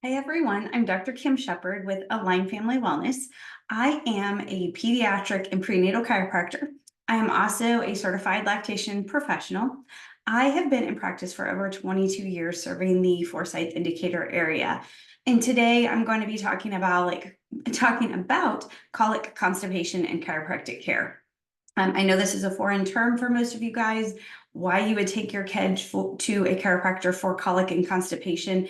Hey everyone, I'm Dr. Kim Shepard with Align Family Wellness. I am a pediatric and prenatal chiropractor. I am also a certified lactation professional. I have been in practice for over 22 years serving the Forsyth Indicator area. And today I'm going to be talking about colic, constipation, and chiropractic care. I know this is a foreign term for most of you guys, why you would take your kid to a chiropractor for colic and constipation.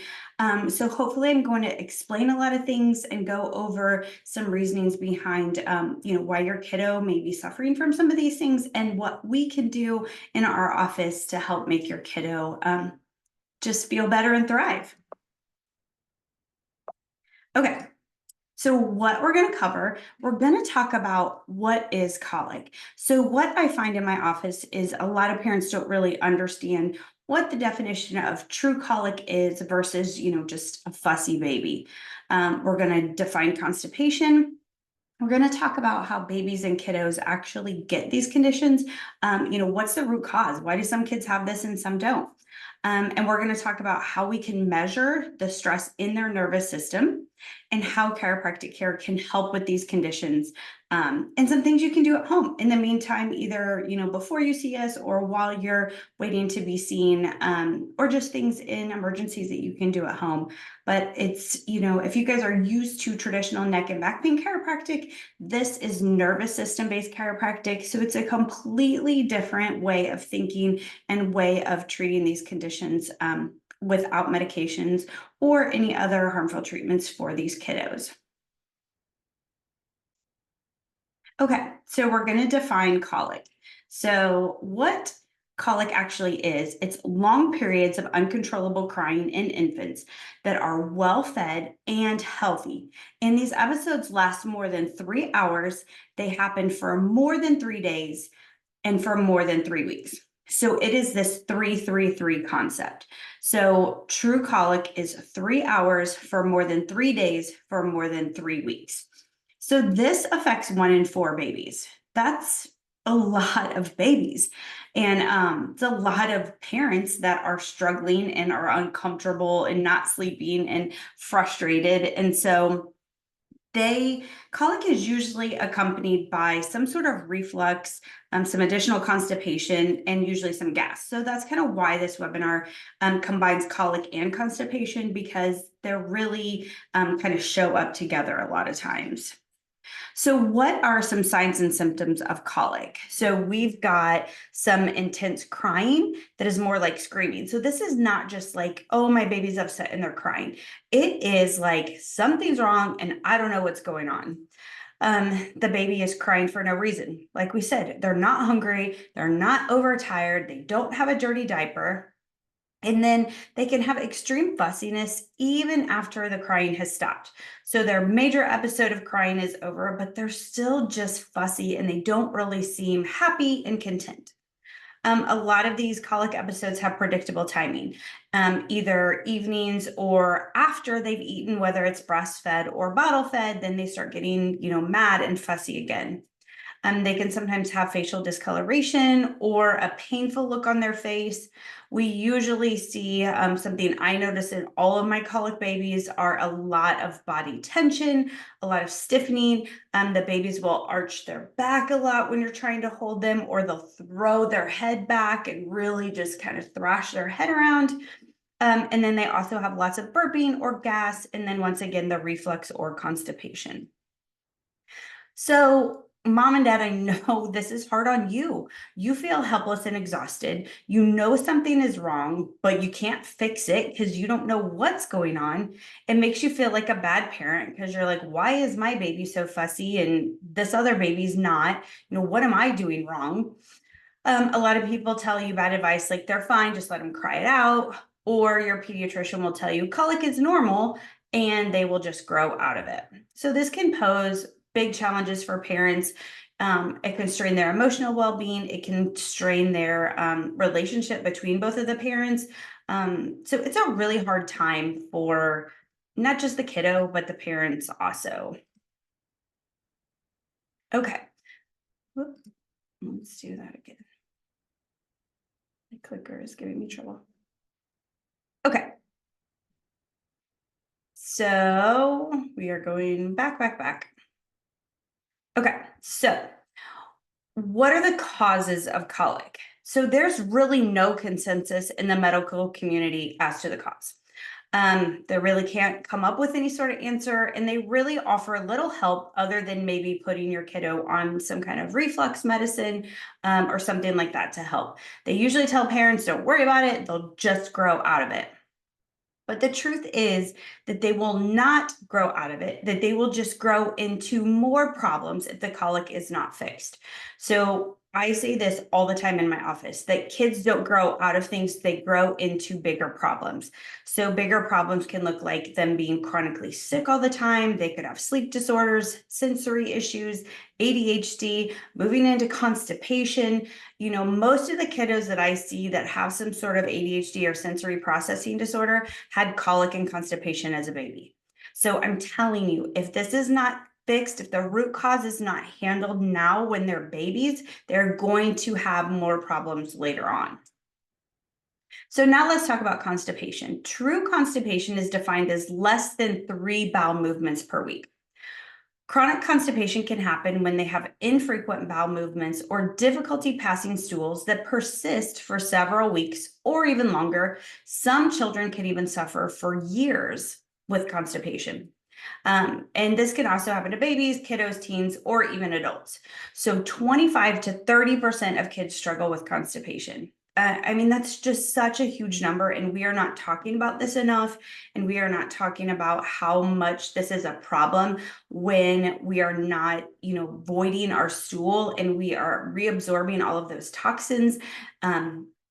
So hopefully I'm going to explain a lot of things and go over some reasonings behind, why your kiddo may be suffering from some of these things and what we can do in our office to help make your kiddo just feel better and thrive. Okay. So what we're going to cover, we're going to talk about what is colic. So what I find in my office is a lot of parents don't really understand what the definition of true colic is versus, just a fussy baby. We're going to define constipation. We're going to talk about how babies and kiddos actually get these conditions. What's the root cause? Why do some kids have this and some don't? And we're going to talk about how we can measure the stress in their nervous system and how chiropractic care can help with these conditions, and some things you can do at home in the meantime, either before you see us or while you're waiting to be seen, or just things in emergencies that you can do at home. But it's, if you guys are used to traditional neck and back pain chiropractic, this is nervous system based chiropractic. So it's a completely different way of thinking and way of treating these conditions, without medications or any other harmful treatments for these kiddos. Okay, so we're going to define colic. So what colic actually is, it's long periods of uncontrollable crying in infants that are well fed and healthy. And these episodes last more than 3 hours. They happen for more than 3 days and for more than 3 weeks. So it is this 3-3-3 concept. So true colic is 3 hours for more than 3 days for more than 3 weeks. So this affects 1 in 4 babies. That's a lot of babies. And it's a lot of parents that are struggling and are uncomfortable and not sleeping and frustrated. And so colic is usually accompanied by some sort of reflux, some additional constipation, and usually some gas. So that's kind of why this webinar combines colic and constipation, because they're really kind of show up together a lot of times. So what are some signs and symptoms of colic? So we've got some intense crying that is more like screaming. So this is not just like, oh, my baby's upset and they're crying. It is like something's wrong and I don't know what's going on. The baby is crying for no reason. Like we said, they're not hungry, they're not overtired, they don't have a dirty diaper. And then they can have extreme fussiness even after the crying has stopped. So their major episode of crying is over, but they're still just fussy and they don't really seem happy and content. A lot of these colic episodes have predictable timing, either evenings or after they've eaten, whether it's breastfed or bottle fed, then they start getting, mad and fussy again. They can sometimes have facial discoloration or a painful look on their face. We usually see something I notice in all of my colic babies are a lot of body tension, a lot of stiffening. The babies will arch their back a lot when you're trying to hold them, or they'll throw their head back and really just kind of thrash their head around. And then they also have lots of burping or gas, and then once again, the reflux or constipation. So, mom and dad, I know this is hard on you. You feel helpless and exhausted. You know something is wrong, but you can't fix it because you don't know what's going on. It makes you feel like a bad parent because you're like, why is my baby so fussy and this other baby's not? What am I doing wrong? A lot of people tell you bad advice, like they're fine, just let them cry it out. Or your pediatrician will tell you colic is normal and they will just grow out of it. So this can pose big challenges for parents. It can strain their emotional well-being. It can strain their relationship between both of the parents. So it's a really hard time for not just the kiddo, but the parents also. Okay, whoop. Let's do that again. The clicker is giving me trouble. Okay. So we are going back. Okay, so what are the causes of colic? So there's really no consensus in the medical community as to the cause. They really can't come up with any sort of answer, and they really offer little help other than maybe putting your kiddo on some kind of reflux medicine or something like that to help. They usually tell parents, don't worry about it, they'll just grow out of it. But the truth is that they will not grow out of it, that they will just grow into more problems if the colic is not fixed. So I say this all the time in my office that kids don't grow out of things, they grow into bigger problems. So bigger problems can look like them being chronically sick all the time. They could have sleep disorders, sensory issues, ADHD, moving into constipation. Most of the kiddos that I see that have some sort of ADHD or sensory processing disorder had colic and constipation as a baby. So I'm telling you, if this is not fixed, if the root cause is not handled now when they're babies, they're going to have more problems later on. So now let's talk about constipation. True constipation is defined as less than 3 bowel movements per week. Chronic constipation can happen when they have infrequent bowel movements or difficulty passing stools that persist for several weeks or even longer. Some children can even suffer for years with constipation. And this can also happen to babies, kiddos, teens, or even adults. So 25 to 30% of kids struggle with constipation. That's just such a huge number, and we are not talking about this enough, and we are not talking about how much this is a problem when we are not, voiding our stool and we are reabsorbing all of those toxins.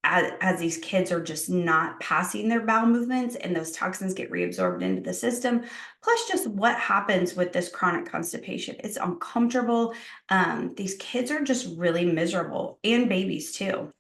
As these kids are just not passing their bowel movements and those toxins get reabsorbed into the system, plus just what happens with this chronic constipation. It's uncomfortable. These kids are just really miserable, and babies too.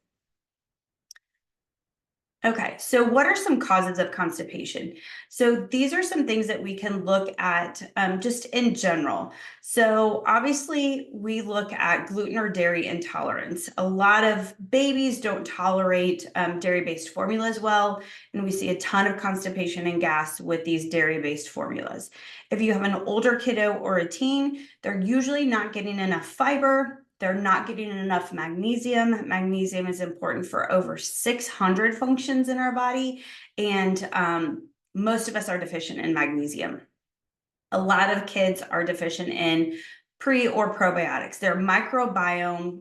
Okay, so what are some causes of constipation? So these are some things that we can look at just in general. So obviously, we look at gluten or dairy intolerance. A lot of babies don't tolerate dairy-based formulas well, and we see a ton of constipation and gas with these dairy-based formulas. If you have an older kiddo or a teen, they're usually not getting enough fiber. They're not getting enough magnesium. Magnesium is important for over 600 functions in our body, and most of us are deficient in magnesium. A lot of kids are deficient in pre or probiotics. Their microbiome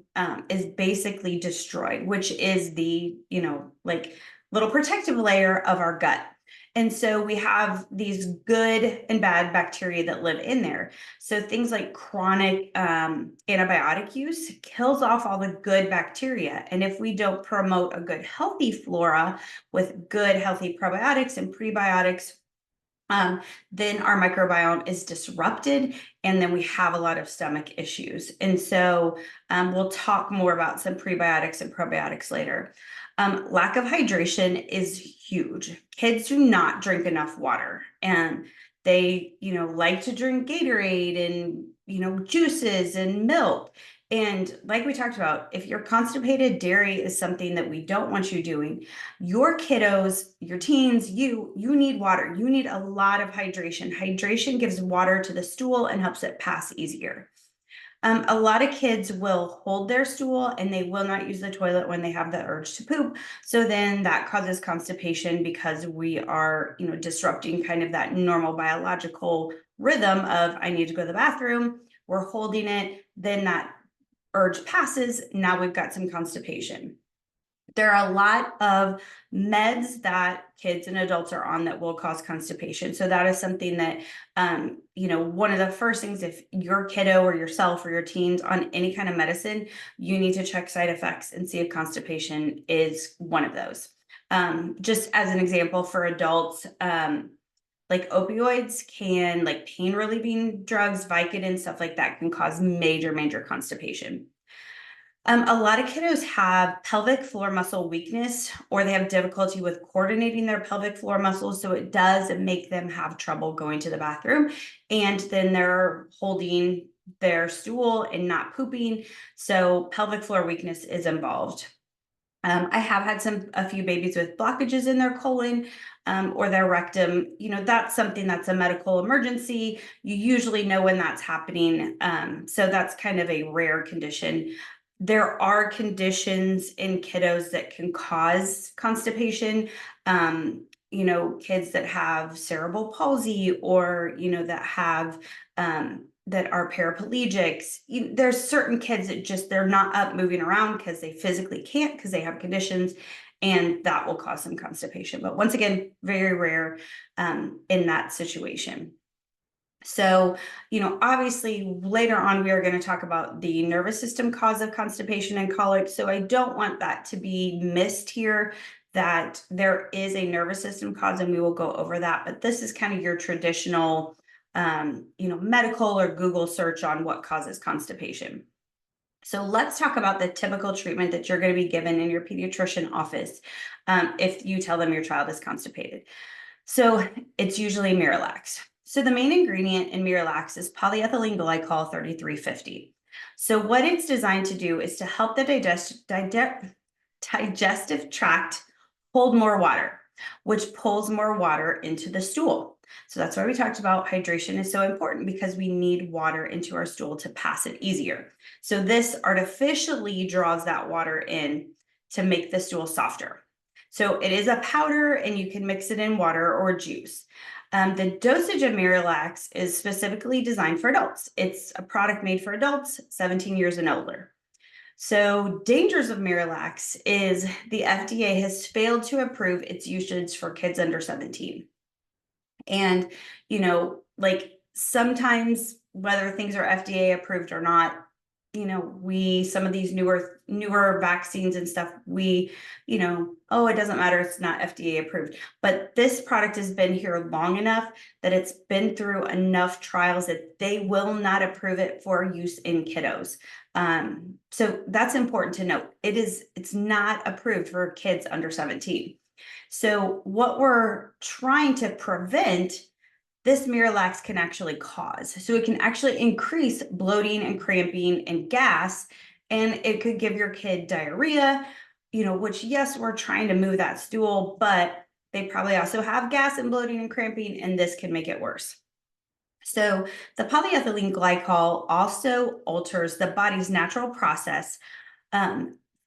is basically destroyed, which is the, like little protective layer of our gut. And so we have these good and bad bacteria that live in there. So things like chronic antibiotic use kills off all the good bacteria. And if we don't promote a good healthy flora with good healthy probiotics and prebiotics, then our microbiome is disrupted, and then we have a lot of stomach issues. And so we'll talk more about some prebiotics and probiotics later. Lack of hydration is huge. Kids do not drink enough water, and they, like to drink Gatorade and, juices and milk. And like we talked about, if you're constipated, dairy is something that we don't want you doing. Your kiddos, your teens, you need water. You need a lot of hydration. Hydration gives water to the stool and helps it pass easier. A lot of kids will hold their stool and they will not use the toilet when they have the urge to poop. So then that causes constipation because we are, disrupting kind of that normal biological rhythm of I need to go to the bathroom. We're holding it, then that urge passes. Now we've got some constipation. There are a lot of meds that kids and adults are on that will cause constipation. So that is something that, one of the first things, if your kiddo or yourself or your teens on any kind of medicine, you need to check side effects and see if constipation is one of those. Just as an example for adults, like opioids can, like pain relieving drugs, Vicodin, stuff like that can cause major constipation. A lot of kiddos have pelvic floor muscle weakness, or they have difficulty with coordinating their pelvic floor muscles. So it does make them have trouble going to the bathroom. And then they're holding their stool and not pooping. So pelvic floor weakness is involved. I have had a few babies with blockages in their colon or their rectum. That's something that's a medical emergency. You usually know when that's happening. So that's kind of a rare condition. There are conditions in kiddos that can cause constipation. Kids that have cerebral palsy or, that have that are paraplegics. There's certain kids that they're not up moving around because they physically can't, because they have conditions, and that will cause some constipation. But once again, very rare in that situation. So, obviously later on, we are going to talk about the nervous system cause of constipation and colic. So I don't want that to be missed here, that there is a nervous system cause, and we will go over that. But this is kind of your traditional, medical or Google search on what causes constipation. So let's talk about the typical treatment that you're going to be given in your pediatrician office if you tell them your child is constipated. So it's usually Miralax. So the main ingredient in Miralax is polyethylene glycol 3350. So what it's designed to do is to help the digestive tract hold more water, which pulls more water into the stool. So that's why we talked about hydration is so important, because we need water into our stool to pass it easier. So this artificially draws that water in to make the stool softer. So it is a powder, and you can mix it in water or juice. The dosage of Miralax is specifically designed for adults. It's a product made for adults 17 years and older. So dangers of Miralax is the FDA has failed to approve its usage for kids under 17. And, sometimes whether things are FDA approved or not, some of these newer vaccines and stuff, oh, it doesn't matter, it's not FDA approved. But this product has been here long enough that it's been through enough trials that they will not approve it for use in kiddos. So that's important to note. It's not approved for kids under 17. So what we're trying to prevent, this Miralax can actually cause. So it can actually increase bloating and cramping and gas, and it could give your kid diarrhea, which, yes, we're trying to move that stool, but they probably also have gas and bloating and cramping, and this can make it worse. So the polyethylene glycol also alters the body's natural process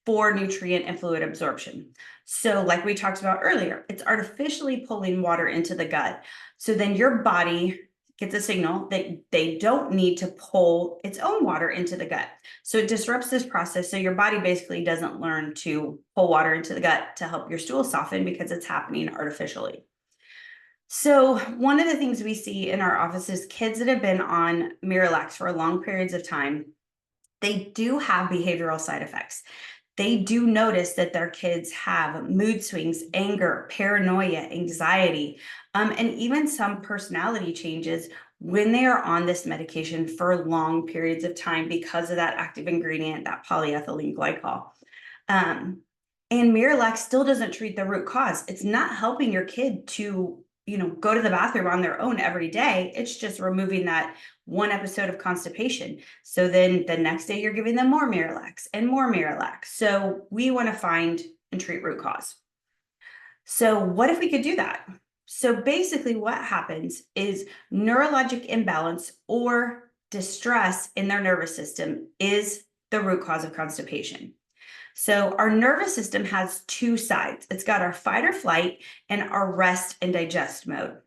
for nutrient and fluid absorption. So like we talked about earlier, it's artificially pulling water into the gut. So then your body gets a signal that they don't need to pull its own water into the gut. So it disrupts this process. So your body basically doesn't learn to pull water into the gut to help your stool soften, because it's happening artificially. So one of the things we see in our office is kids that have been on Miralax for long periods of time, they do have behavioral side effects. They do notice that their kids have mood swings, anger, paranoia, anxiety, and even some personality changes when they are on this medication for long periods of time because of that active ingredient, that polyethylene glycol. And Miralax still doesn't treat the root cause. It's not helping your kid to go to the bathroom on their own every day. It's just removing that one episode of constipation. So then the next day you're giving them more Miralax and more Miralax. So we want to find and treat root cause. So what if we could do that? So basically what happens is neurologic imbalance or distress in their nervous system is the root cause of constipation. So our nervous system has two sides. It's got our fight or flight and our rest and digest mode.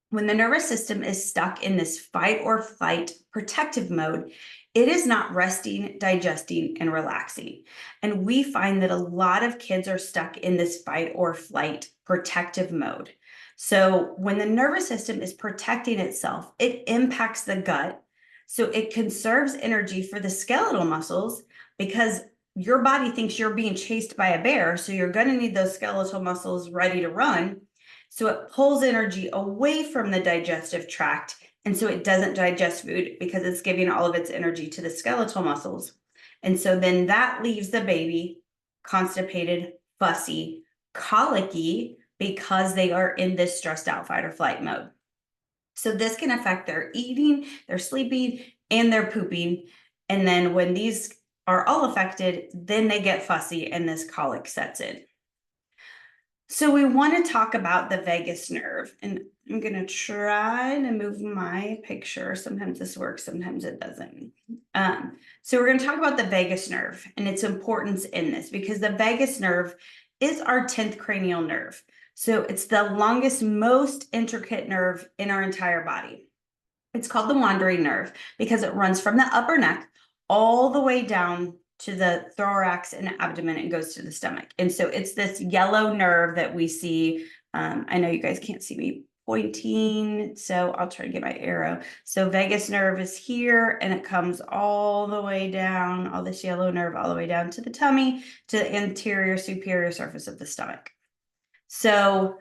When the nervous system is stuck in this fight or flight protective mode, it is not resting, digesting, and relaxing. And we find that a lot of kids are stuck in this fight or flight protective mode. So when the nervous system is protecting itself, it impacts the gut. So it conserves energy for the skeletal muscles, because your body thinks you're being chased by a bear, so you're going to need those skeletal muscles ready to run. So it pulls energy away from the digestive tract, and so it doesn't digest food because it's giving all of its energy to the skeletal muscles. And so then that leaves the baby constipated, fussy, colicky, because they are in this stressed out fight or flight mode. So this can affect their eating, their sleeping, and their pooping. And then when these are all affected, then they get fussy and this colic sets in. So we want to talk about the vagus nerve, and I'm going to try to move my picture. Sometimes this works, sometimes it doesn't. So we're going to talk about the vagus nerve and its importance in this, because the vagus nerve is our 10th cranial nerve. So it's the longest, most intricate nerve in our entire body. It's called the wandering nerve because it runs from the upper neck all the way down to the thorax and abdomen and goes to the stomach. And so it's this yellow nerve that we see. I know you guys can't see me pointing, so I'll try to get my arrow. So vagus nerve is here, and it comes all the way down, all this yellow nerve all the way down to the tummy, to the anterior superior surface of the stomach. So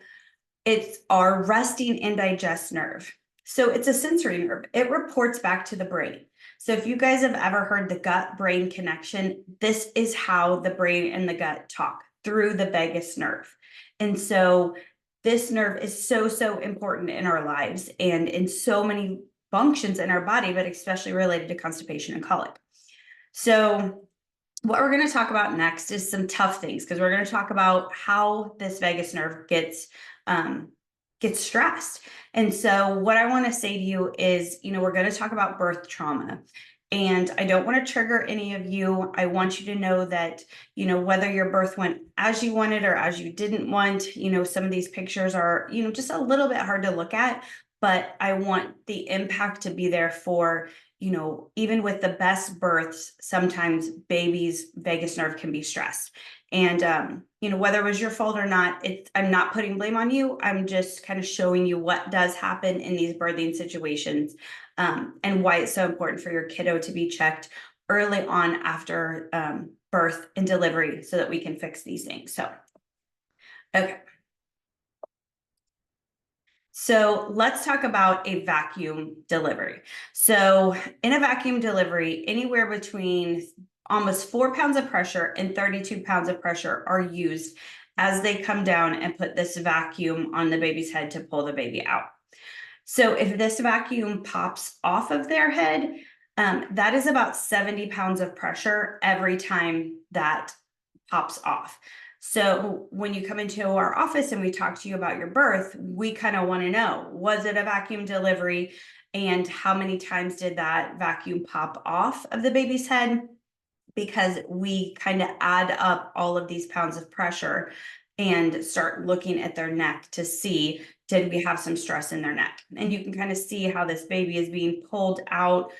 it's our resting and digest nerve. So it's a sensory nerve. It reports back to the brain. So if you guys have ever heard the gut-brain connection, this is how the brain and the gut talk, through the vagus nerve. And so this nerve is so, so important in our lives and in so many functions in our body, but especially related to constipation and colic. So what we're going to talk about next is some tough things, because we're going to talk about how this vagus nerve gets stressed. And so what I want to say to you is, we're going to talk about birth trauma. And I don't want to trigger any of you. I want you to know that, whether your birth went as you wanted or as you didn't want, some of these pictures are, just a little bit hard to look at, but I want the impact to be there for, even with the best births, sometimes babies' vagus nerve can be stressed. And, whether it was your fault or not, I'm not putting blame on you. I'm just kind of showing you what does happen in these birthing situations, and why it's so important for your kiddo to be checked early on after birth and delivery so that we can fix these things. So, okay. So let's talk about a vacuum delivery. So in a vacuum delivery, anywhere between almost 4 pounds of pressure and 32 pounds of pressure are used as they come down and put this vacuum on the baby's head to pull the baby out. So if this vacuum pops off of their head, that is about 70 pounds of pressure every time that pops off. So when you come into our office and we talk to you about your birth, we kind of want to know, was it a vacuum delivery? And how many times did that vacuum pop off of the baby's head? Because we kind of add up all of these pounds of pressure and start looking at their neck to see, did we have some stress in their neck? And you can kind of see how this baby is being pulled out.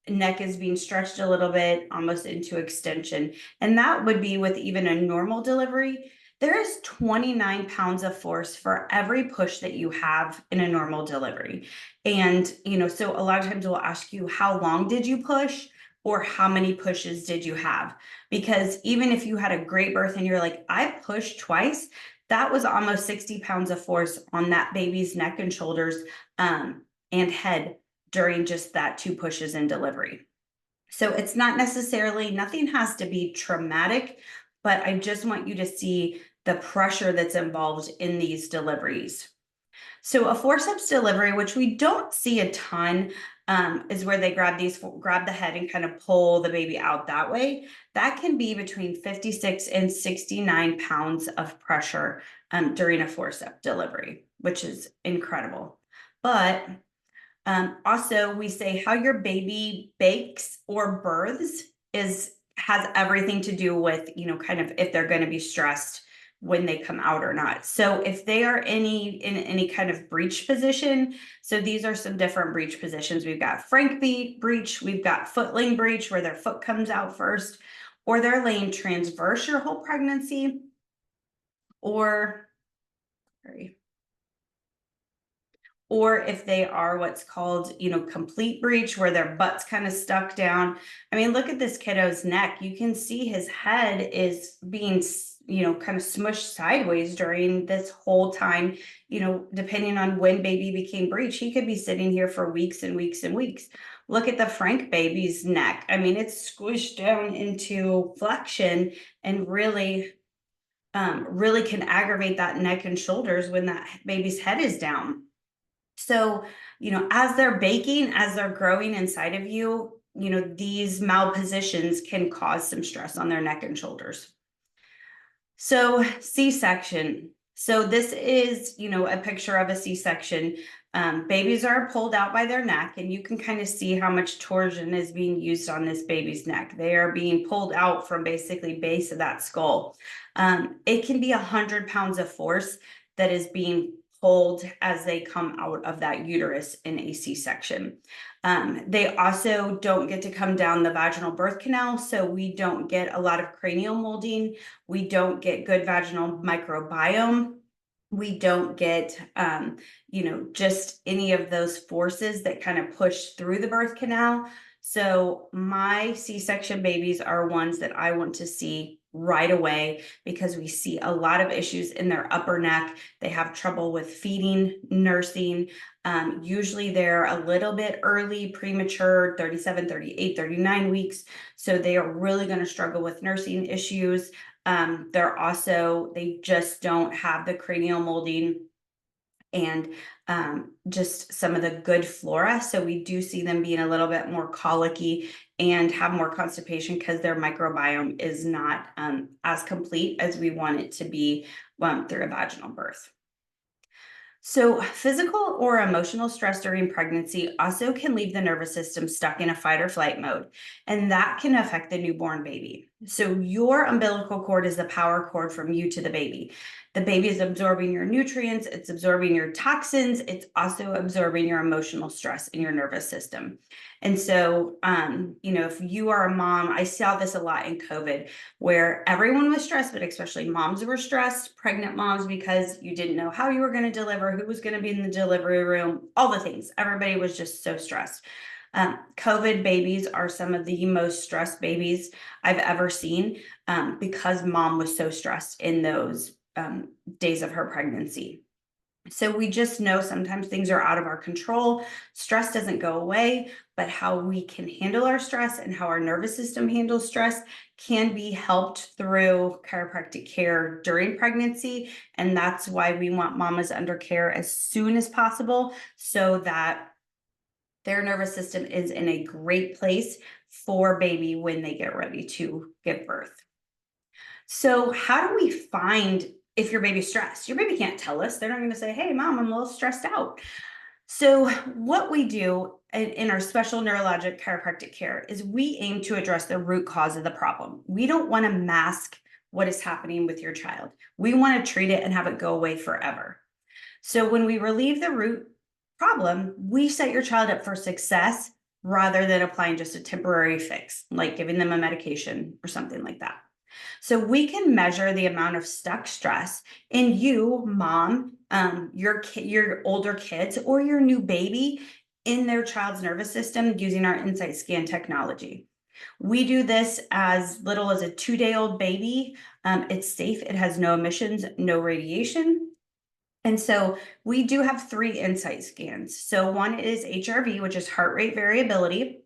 Neck is being stretched a little bit, almost into extension. And that would be with even a normal delivery. There is 29 pounds of force for every push that you have in a normal delivery. And, so a lot of times we'll ask you, how long did you push? Or how many pushes did you have? Because even if you had a great birth and you're like, I pushed twice, that was almost 60 pounds of force on that baby's neck and shoulders and head during just that 2 pushes in delivery. So it's not necessarily, nothing has to be traumatic, but I just want you to see the pressure that's involved in these deliveries. So a forceps delivery, which we don't see a ton, is where they grab the head and kind of pull the baby out that way. That can be between 56 and 69 pounds of pressure during a forceps delivery, which is incredible. But also, we say how your baby bakes or births has everything to do with, kind of if they're going to be stressed when they come out or not. So if they are in any kind of breech position, so these are some different breech positions. We've got frank breech, we've got footling breech where their foot comes out first, or they're laying transverse your whole pregnancy, or if they are what's called, complete breech, where their butt's kind of stuck down. I mean, look at this kiddo's neck. You can see his head is being, kind of smushed sideways during this whole time, depending on when baby became breech. He could be sitting here for weeks and weeks and weeks. Look at the Frank baby's neck. I mean, it's squished down into flexion and really can aggravate that neck and shoulders when that baby's head is down. So, as they're baking, as they're growing inside of you, these malpositions can cause some stress on their neck and shoulders. So C-section. So this is, a picture of a C-section. Babies are pulled out by their neck, and you can kind of see how much torsion is being used on this baby's neck. They are being pulled out from basically base of that skull. It can be 100 pounds of force that is being pulled as they come out of that uterus in a C-section. They also don't get to come down the vaginal birth canal, so we don't get a lot of cranial molding. We don't get good vaginal microbiome. We don't get, just any of those forces that kind of push through the birth canal. So my C-section babies are ones that I want to see right away because we see a lot of issues in their upper neck. They have trouble with feeding, nursing. Usually they're a little bit early, premature, 37, 38, 39 weeks. So they are really going to struggle with nursing issues. They just don't have the cranial molding and just some of the good flora. So we do see them being a little bit more colicky and have more constipation because their microbiome is not as complete as we want it to be through a vaginal birth. So physical or emotional stress during pregnancy also can leave the nervous system stuck in a fight or flight mode, and that can affect the newborn baby. So your umbilical cord is the power cord from you to the baby. The baby is absorbing your nutrients, it's absorbing your toxins, it's also absorbing your emotional stress in your nervous system. And so, if you are a mom, I saw this a lot in COVID where everyone was stressed, but especially moms were stressed, pregnant moms, because you didn't know how you were going to deliver, who was going to be in the delivery room, all the things. Everybody was just so stressed. COVID babies are some of the most stressed babies I've ever seen because mom was so stressed in those days of her pregnancy. So we just know sometimes things are out of our control. Stress doesn't go away, but how we can handle our stress and how our nervous system handles stress can be helped through chiropractic care during pregnancy. And that's why we want mamas under care as soon as possible so that their nervous system is in a great place for baby when they get ready to give birth. So how do we find if your baby's stressed? Your baby can't tell us. They're not going to say, hey, mom, I'm a little stressed out. So what we do in our special neurologic chiropractic care is we aim to address the root cause of the problem. We don't want to mask what is happening with your child. We want to treat it and have it go away forever. So when we relieve the root problem, we set your child up for success rather than applying just a temporary fix, like giving them a medication or something like that. So we can measure the amount of stuck stress in you, mom, your older kids, or your new baby in their child's nervous system using our Insight Scan technology. We do this as little as a 2-day-old baby. It's safe. It has no emissions, no radiation. And so we do have 3 Insight scans. So one is HRV, which is heart rate variability.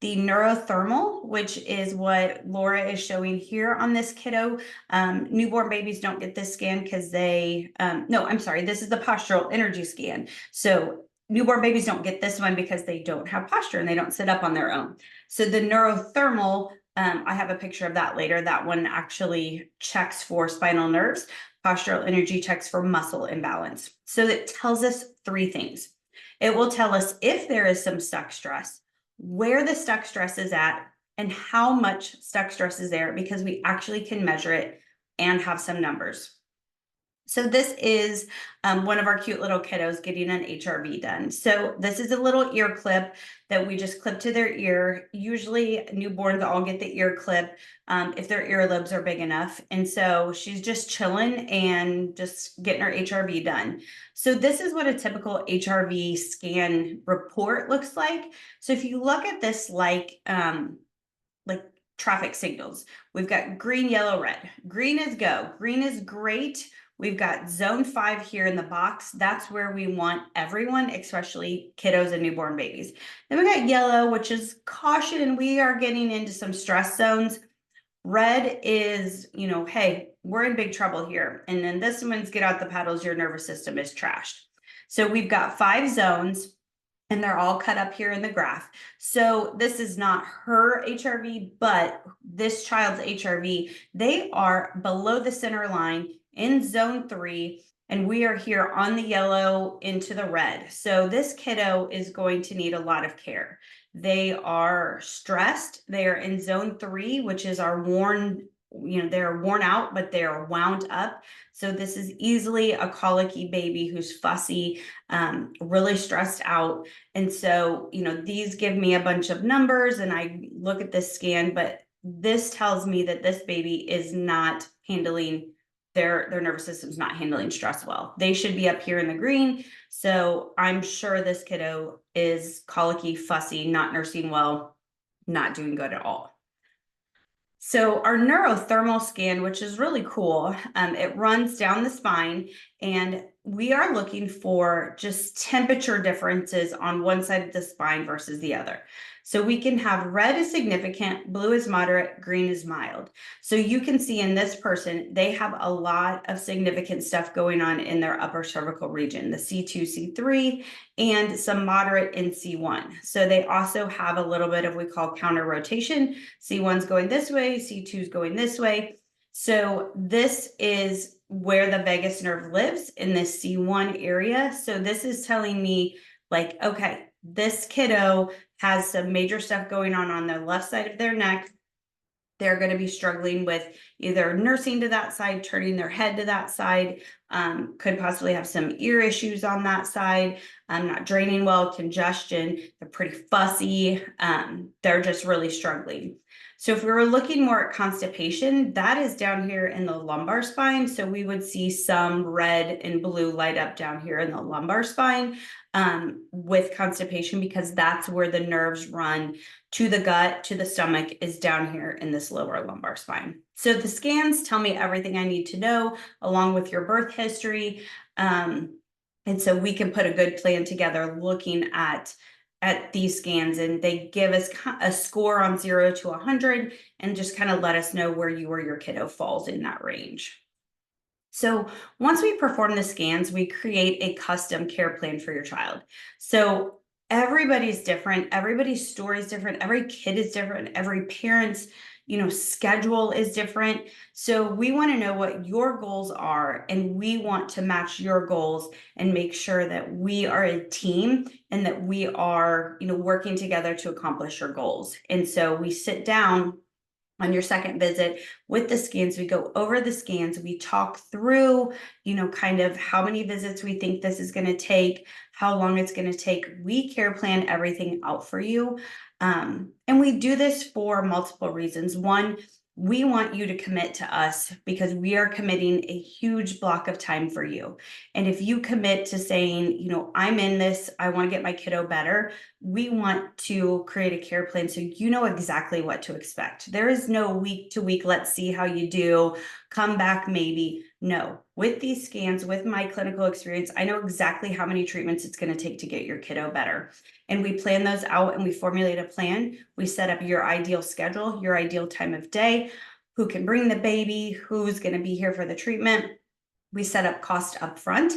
The neurothermal, which is what Laura is showing here on this kiddo. Newborn babies don't get this scan because this is the postural energy scan. So newborn babies don't get this one because they don't have posture and they don't sit up on their own. So the neurothermal, I have a picture of that later. That one actually checks for spinal nerves. Postural energy checks for muscle imbalance. So it tells us 3 things. It will tell us if there is some stuck stress, where the stuck stress is at, and how much stuck stress is there, because we actually can measure it and have some numbers. So this is one of our cute little kiddos getting an HRV done. So this is a little ear clip that we just clip to their ear. Usually newborns all get the ear clip if their earlobes are big enough. And so she's just chilling and just getting her HRV done. So this is what a typical HRV scan report looks like. So if you look at this like traffic signals, we've got green, yellow, red. Green is go. Green is great. We've got zone 5 here in the box. That's where we want everyone, especially kiddos and newborn babies. Then we got yellow, which is caution. We are getting into some stress zones. Red is, hey, we're in big trouble here. And then this one's get out the paddles, your nervous system is trashed. So we've got 5 zones. and they're all cut up here in the graph. So this is not her HRV, but this child's HRV. They are below the center line in zone 3, and we are here on the yellow into the red. So this kiddo is going to need a lot of care. They are stressed. They are in zone 3, which is our worn, they're worn out, but they're wound up. So this is easily a colicky baby who's fussy, really stressed out. And so, these give me a bunch of numbers and I look at this scan, but this tells me that this baby is not handling their nervous system's not handling stress well. They should be up here in the green. So I'm sure this kiddo is colicky, fussy, not nursing well, not doing good at all. So our neurothermal scan, which is really cool, it runs down the spine, and we are looking for just temperature differences on one side of the spine versus the other. So we can have red is significant, blue is moderate, green is mild. So you can see in this person, they have a lot of significant stuff going on in their upper cervical region, the C2, C3, and some moderate in C1. So they also have a little bit of we call counter rotation. C1's going this way, C2's going this way. So this is where the vagus nerve lives, in this C1 area. So this is telling me, like, okay, this kiddo has some major stuff going on the left side of their neck. They're going to be struggling with either nursing to that side, turning their head to that side, could possibly have some ear issues on that side, not draining well, congestion. They're pretty fussy. They're just really struggling. So if we were looking more at constipation, that is down here in the lumbar spine. So we would see some red and blue light up down here in the lumbar spine with constipation, because that's where the nerves run to the gut, to the stomach, is down here in this lower lumbar spine. So the scans tell me everything I need to know, along with your birth history. And so we can put a good plan together looking at these scans, and they give us a score on 0 to 100 and just kind of let us know where you or your kiddo falls in that range. So once we perform the scans, we create a custom care plan for your child. So everybody's different. Everybody's story is different. Every kid is different. Every parent's, schedule is different. So we want to know what your goals are, and we want to match your goals and make sure that we are a team and that we are, working together to accomplish your goals. And so we sit down on your second visit with the scans. We go over the scans. We talk through, kind of how many visits we think this is going to take, how long it's going to take. We care plan everything out for you. And we do this for multiple reasons. One, we want you to commit to us because we are committing a huge block of time for you. And if you commit to saying, I'm in this, I want to get my kiddo better, we want to create a care plan so you know exactly what to expect. There is no week to week, let's see how you do, come back maybe. No, with these scans, with my clinical experience, I know exactly how many treatments it's going to take to get your kiddo better. And we plan those out, and we formulate a plan. We set up your ideal schedule, your ideal time of day, who can bring the baby, who's going to be here for the treatment. We set up cost up front.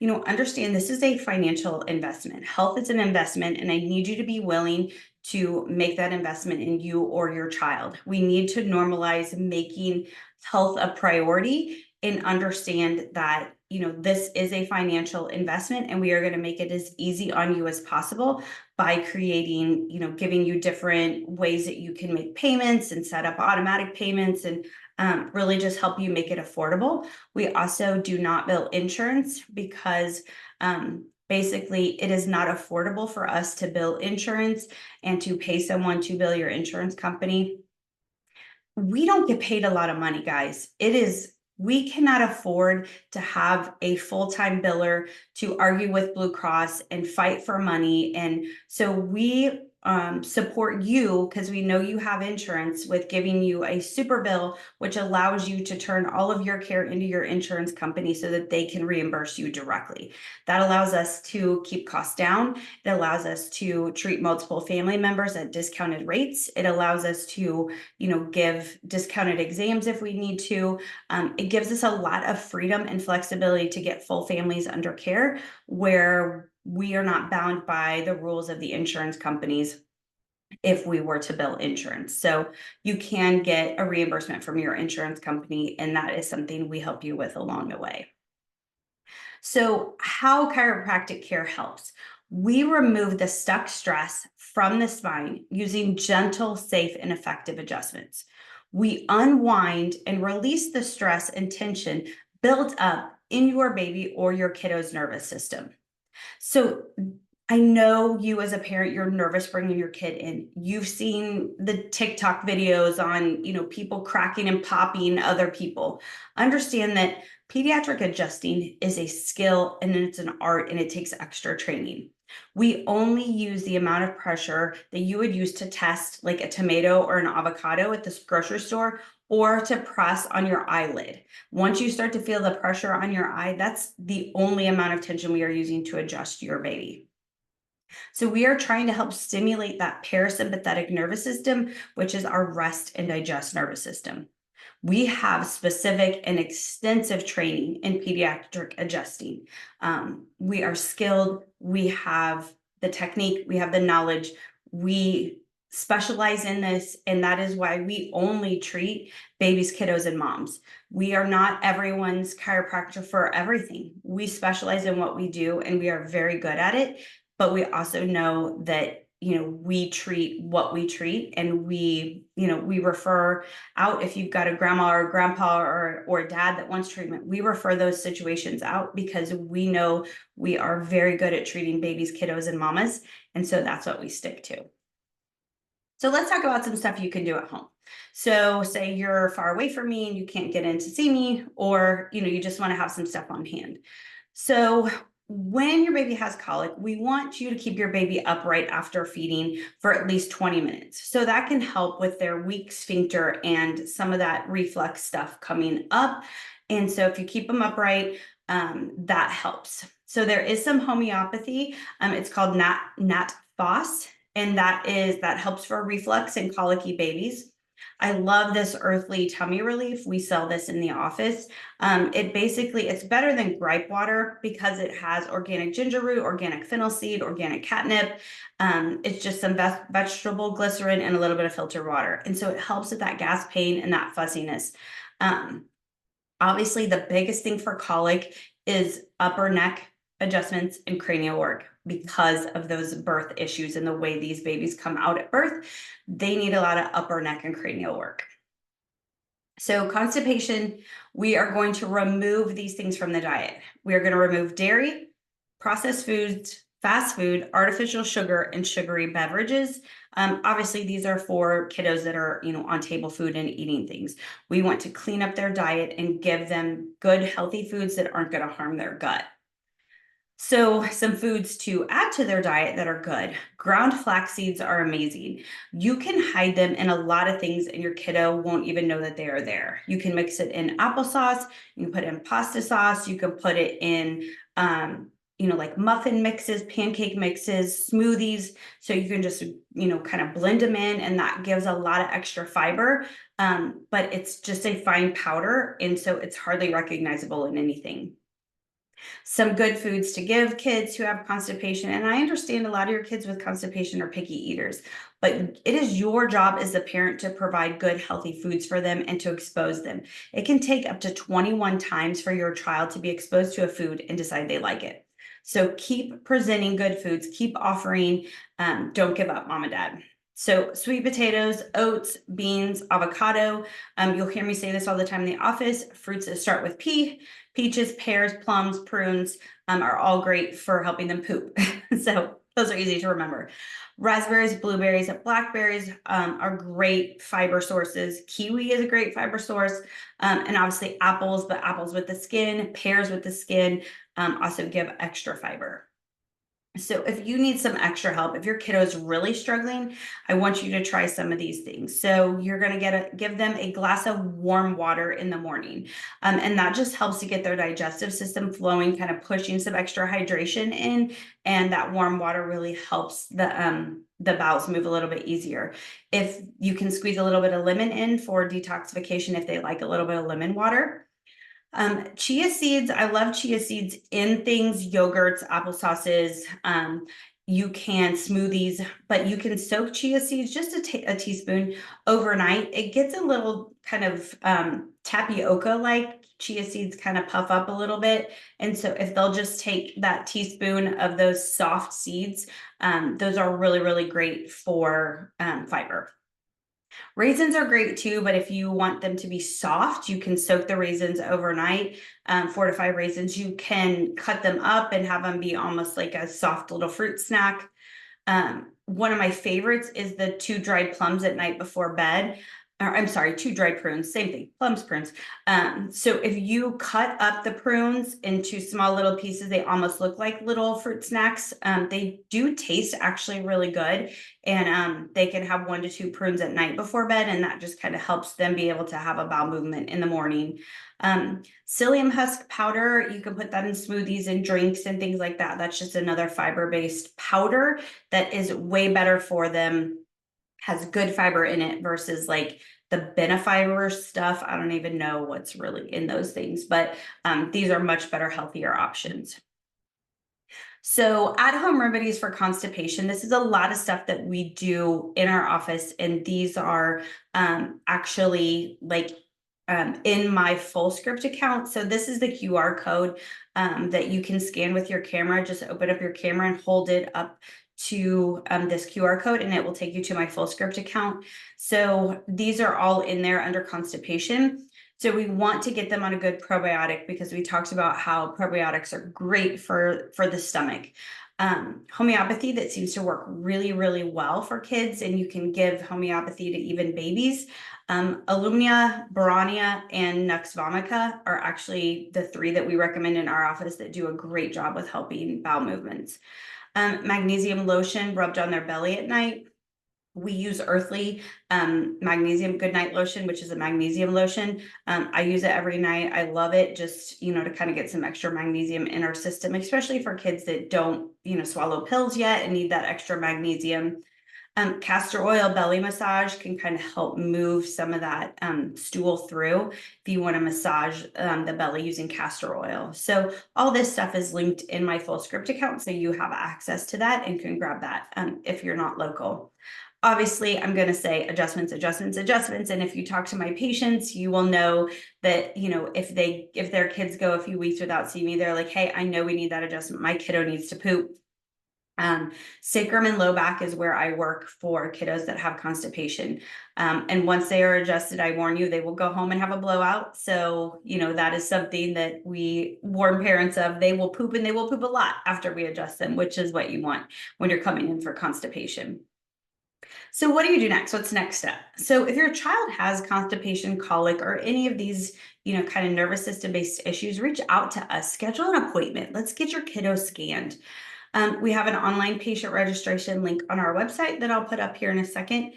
Understand this is a financial investment. Health is an investment, and I need you to be willing to make that investment in you or your child. We need to normalize making health a priority and understand that, this is a financial investment, and we are going to make it as easy on you as possible by creating, giving you different ways that you can make payments and set up automatic payments, and really just help you make it affordable. We also do not bill insurance because basically it is not affordable for us to bill insurance and to pay someone to bill your insurance company. We don't get paid a lot of money, guys. We cannot afford to have a full-time biller to argue with Blue Cross and fight for money. And so we support you, because we know you have insurance, with giving you a super bill, which allows you to turn all of your care into your insurance company so that they can reimburse you directly. That allows us to keep costs down. It allows us to treat multiple family members at discounted rates. It allows us to, give discounted exams if we need to. It gives us a lot of freedom and flexibility to get full families under care, where we are not bound by the rules of the insurance companies if we were to bill insurance. So you can get a reimbursement from your insurance company, and that is something we help you with along the way. So, how chiropractic care helps? We remove the stuck stress from the spine using gentle, safe, and effective adjustments. We unwind and release the stress and tension built up in your baby or your kiddo's nervous system. So I know you as a parent, you're nervous bringing your kid in. You've seen the TikTok videos on, people cracking and popping other people. Understand that pediatric adjusting is a skill and it's an art and it takes extra training. We only use the amount of pressure that you would use to test like a tomato or an avocado at the grocery store or to press on your eyelid. Once you start to feel the pressure on your eye, that's the only amount of tension we are using to adjust your baby. So we are trying to help stimulate that parasympathetic nervous system, which is our rest and digest nervous system. We have specific and extensive training in pediatric adjusting. We are skilled, we have the technique, we have the knowledge, we specialize in this, and that is why we only treat babies, kiddos, and moms. We are not everyone's chiropractor for everything. We specialize in what we do, and we are very good at it, but we also know that we treat what we treat, and we refer out. If you've got a grandma or a grandpa or a dad that wants treatment, we refer those situations out because we know we are very good at treating babies, kiddos, and mamas, and so that's what we stick to. So let's talk about some stuff you can do at home. So say you're far away from me and you can't get in to see me, or you just want to have some stuff on hand. So when your baby has colic, we want you to keep your baby upright after feeding for at least 20 minutes. So that can help with their weak sphincter and some of that reflux stuff coming up. And so if you keep them upright, that helps. So there is some homeopathy. It's called Nat Phos, and that helps for reflux and colicky babies. I love this earthly tummy relief. We sell this in the office. It's better than gripe water because it has organic ginger root, organic fennel seed, organic catnip. It's just some vegetable glycerin and a little bit of filtered water. And so it helps with that gas pain and that fuzziness. Obviously, the biggest thing for colic is upper neck adjustments and cranial work because of those birth issues and the way these babies come out at birth. They need a lot of upper neck and cranial work. So constipation, we are going to remove these things from the diet. We are going to remove dairy, processed foods, fast food, artificial sugar, and sugary beverages. Obviously, these are for kiddos that are, on table food and eating things. We want to clean up their diet and give them good, healthy foods that aren't going to harm their gut. So some foods to add to their diet that are good. Ground flax seeds are amazing. You can hide them in a lot of things and your kiddo won't even know that they are there. You can mix it in applesauce, you can put it in pasta sauce, you can put it in, like muffin mixes, pancake mixes, smoothies. So you can just, kind of blend them in, and that gives a lot of extra fiber. But it's just a fine powder, and so it's hardly recognizable in anything. Some good foods to give kids who have constipation. And I understand a lot of your kids with constipation are picky eaters, but it is your job as the parent to provide good, healthy foods for them and to expose them. It can take up to 21 times for your child to be exposed to a food and decide they like it. So keep presenting good foods, keep offering, don't give up, mom and dad. So sweet potatoes, oats, beans, avocado. You'll hear me say this all the time in the office. Fruits that start with P, peaches, pears, plums, prunes are all great for helping them poop. So those are easy to remember. Raspberries, blueberries, and blackberries are great fiber sources. Kiwi is a great fiber source. And obviously apples, but apples with the skin, pears with the skin also give extra fiber. So if you need some extra help, if your kiddo is really struggling, I want you to try some of these things. So you're going to give them a glass of warm water in the morning. And that just helps to get their digestive system flowing, kind of pushing some extra hydration in. And that warm water really helps the bowels move a little bit easier. If you can squeeze a little bit of lemon in for detoxification, if they like a little bit of lemon water. Chia seeds, I love chia seeds in things, yogurts, applesauces. You can smoothies, but you can soak chia seeds just a teaspoon overnight. It gets a little kind of tapioca like. Chia seeds kind of puff up a little bit. And so if they'll just take that teaspoon of those soft seeds, those are really, really great for fiber. Raisins are great too, but if you want them to be soft, you can soak the raisins overnight. 4 to 5 raisins, you can cut them up and have them be almost like a soft little fruit snack. One of my favorites is the 2 dried plums at night before bed. Or I'm sorry, 2 dried prunes, same thing, plums, prunes. So if you cut up the prunes into small little pieces, they almost look like little fruit snacks. They do taste actually really good. And they can have 1 to 2 prunes at night before bed, and that just kind of helps them be able to have a bowel movement in the morning. Psyllium husk powder, you can put that in smoothies and drinks and things like that. That's just another fiber-based powder that is way better for them, has good fiber in it versus like the benefiber stuff. I don't even know what's really in those things, but these are much better, healthier options. So at-home remedies for constipation, this is a lot of stuff that we do in our office, and these are actually like in my FullScript account. So this is the QR code that you can scan with your camera. Just open up your camera and hold it up to this QR code, and it will take you to my FullScript account. So these are all in there under constipation. So we want to get them on a good probiotic because we talked about how probiotics are great for the stomach. Homeopathy that seems to work really, really well for kids, and you can give homeopathy to even babies. Illumina, Borania, and Nux Vomica are actually the 3 that we recommend in our office that do a great job with helping bowel movements. Magnesium lotion rubbed on their belly at night. We use Earthly magnesium goodnight lotion, which is a magnesium lotion. I use it every night. I love it, just, to kind of get some extra magnesium in our system, especially for kids that don't, swallow pills yet and need that extra magnesium. Castor oil belly massage can kind of help move some of that stool through if you want to massage the belly using castor oil. So all this stuff is linked in my FullScript account, so you have access to that and can grab that if you're not local. Obviously, I'm going to say adjustments, adjustments, adjustments. And if you talk to my patients, you will know that, if their kids go a few weeks without seeing me, they're like, hey, I know we need that adjustment. My kiddo needs to poop. Sacrum and low back is where I work for kiddos that have constipation. And once they are adjusted, I warn you, they will go home and have a blowout. So, that is something that we warn parents of. They will poop, and they will poop a lot after we adjust them, which is what you want when you're coming in for constipation. So what do you do next? What's next step? So if your child has constipation, colic, or any of these, kind of nervous system based issues, reach out to us, schedule an appointment. Let's get your kiddo scanned. We have an online patient registration link on our website that I'll put up here in a second.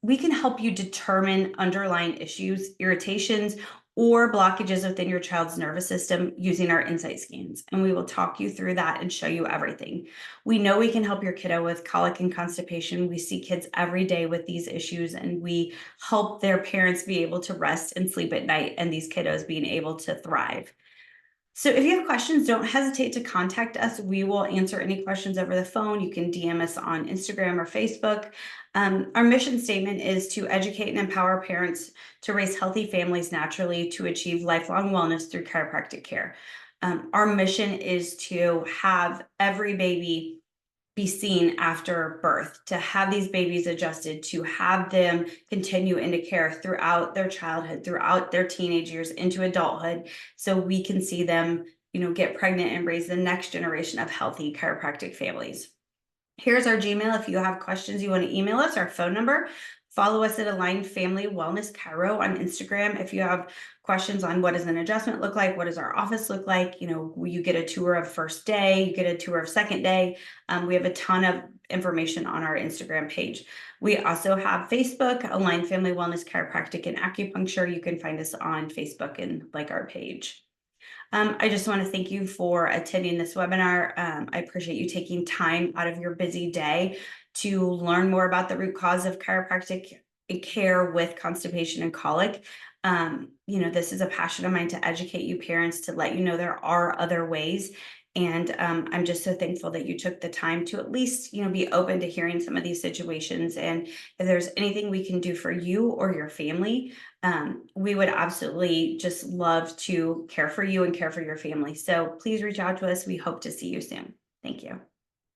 We can help you determine underlying issues, irritations, or blockages within your child's nervous system using our insight scans. And we will talk you through that and show you everything. We know we can help your kiddo with colic and constipation. We see kids every day with these issues, and we help their parents be able to rest and sleep at night, and these kiddos being able to thrive. So if you have questions, don't hesitate to contact us. We will answer any questions over the phone. You can DM us on Instagram or Facebook. Our mission statement is to educate and empower parents to raise healthy families naturally to achieve lifelong wellness through chiropractic care. Our mission is to have every baby be seen after birth, to have these babies adjusted, to have them continue into care throughout their childhood, throughout their teenage years, into adulthood, so we can see them, get pregnant and raise the next generation of healthy chiropractic families. Here's our Gmail. If you have questions, you want to email us, our phone number. Follow us at Aligned Family Wellness Chiro on Instagram. If you have questions on what does an adjustment look like, what does our office look like, you get a tour of first day, you get a tour of second day. We have a ton of information on our Instagram page. We also have Facebook, Aligned Family Wellness Chiropractic and Acupuncture. You can find us on Facebook and like our page. I just want to thank you for attending this webinar. I appreciate you taking time out of your busy day to learn more about the root cause of chiropractic care with constipation and colic. This is a passion of mine to educate you parents, to let you know there are other ways. And I'm just so thankful that you took the time to at least, be open to hearing some of these situations. And if there's anything we can do for you or your family, we would absolutely just love to care for you and care for your family. So please reach out to us. We hope to see you soon. Thank you.